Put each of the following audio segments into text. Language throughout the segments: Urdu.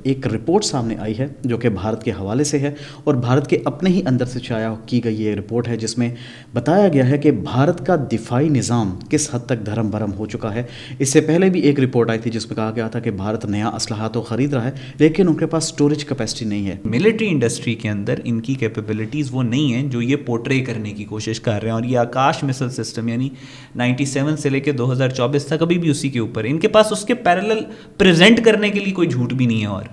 ایک رپورٹ سامنے آئی ہے جو کہ بھارت کے حوالے سے ہے اور بھارت کے اپنے ہی اندر سے شائع کی گئی یہ رپورٹ ہے، جس میں بتایا گیا ہے کہ بھارت کا دفاعی نظام کس حد تک دھرم بھرم ہو چکا ہے۔ اس سے پہلے بھی ایک رپورٹ آئی تھی جس میں کہا گیا تھا کہ بھارت نیا اسلحہ تو خرید رہا ہے لیکن ان کے پاس اسٹوریج کیپیسٹی نہیں ہے۔ ملٹری انڈسٹری کے اندر ان کی کیپیبلٹیز وہ نہیں ہیں جو یہ پورٹرے کرنے کی کوشش کر رہے ہیں، اور یہ آکاش مسل سسٹم یعنی 97 سے لے کے 2024 تک ابھی بھی اسی کے اوپر ہے۔ ان کے پاس اس کے پیرالل پریزنٹ کرنے کے لیے کوئی جھوٹ بھی نہیں ہے، اور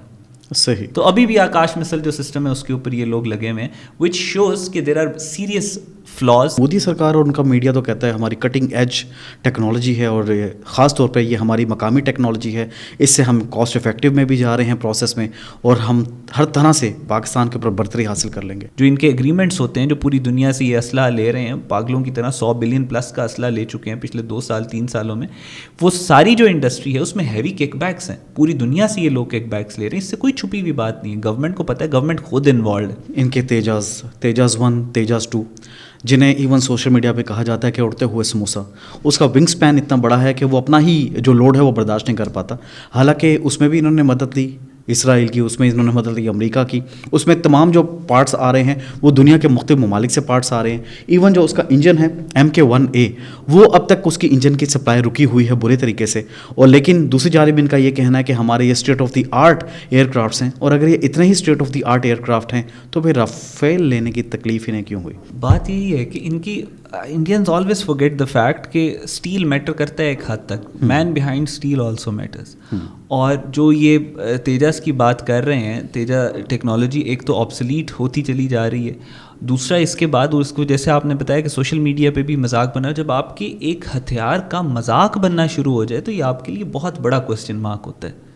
صحیح، تو ابھی بھی آکاش مسل جو سسٹم ہے اس کے اوپر یہ لوگ لگے ہوئے ہیں، وچ شوز کہ there are serious flaws. Modi سرکار اور ان کا میڈیا تو کہتا ہے ہماری کٹنگ ایج ٹیکنالوجی ہے اور خاص طور پہ یہ ہماری مقامی ٹیکنالوجی ہے، اس سے ہم کاسٹ افیکٹو میں بھی جا رہے ہیں پروسیس میں، اور ہم ہر طرح سے پاکستان کے اوپر برتری حاصل کر لیں گے۔ جو ان کے ایگریمنٹس ہوتے ہیں، جو پوری دنیا سے یہ اسلحہ لے رہے ہیں پاگلوں کی طرح، 100 بلین پلس کا اسلحہ لے چکے ہیں پچھلے 2 سال 3 سالوں میں، وہ ساری جو انڈسٹری ہے اس میں ہیوی کک بیکس ہیں، پوری دنیا سے یہ لوگ کک بیکس لے رہے ہیں، اس سے کوئی چھپی ہوئی بات نہیں ہے، گورنمنٹ کو پتہ ہے، گورنمنٹ خود انوالوڈ ہے۔ ان کے تیجاز 1 تیجاز 2 جنہیں ایون سوشل میڈیا پہ کہا جاتا ہے کہ اڑتے ہوئے سموسا، اس کا ونگ سپین اتنا بڑا ہے کہ وہ اپنا ہی جو لوڈ ہے وہ برداشت نہیں کر پاتا، حالانکہ اس میں بھی انہوں نے مدد لی اسرائیل کی، اس میں انہوں نے مدد لی امریکہ کی، اس میں تمام جو پارٹس آ رہے ہیں وہ دنیا کے مختلف ممالک سے پارٹس آ رہے ہیں۔ ایون جو اس کا انجن ہے MK1A، وہ اب تک اس کی انجن کی سپلائی رکی ہوئی ہے برے طریقے سے، اور لیکن دوسری جانب ان کا یہ کہنا ہے کہ ہمارے یہ state of the art aircrafts ہیں، اور اگر یہ اتنے ہی state of the art aircraft ہیں تو پھر رافیل لینے کی تکلیف انہیں کیوں ہوئی؟ بات یہی ہے کہ ان کی Indians always forget the fact کہ اسٹیل میٹر کرتا ہے ایک حد تک، مین بیہائنڈ اسٹیل آلسو میٹرز، اور جو یہ تیجس کی بات کر رہے ہیں، تیجا ٹیکنالوجی ایک تو آبسلیٹ ہوتی چلی جا رہی ہے، دوسرا اس کے بعد اس کو جیسے آپ نے بتایا کہ سوشل میڈیا پہ بھی مذاق بنا، جب آپ کی ایک ہتھیار کا مذاق بننا شروع ہو جائے تو یہ آپ کے لیے بہت بڑا کوسچن مارک ہوتا ہے۔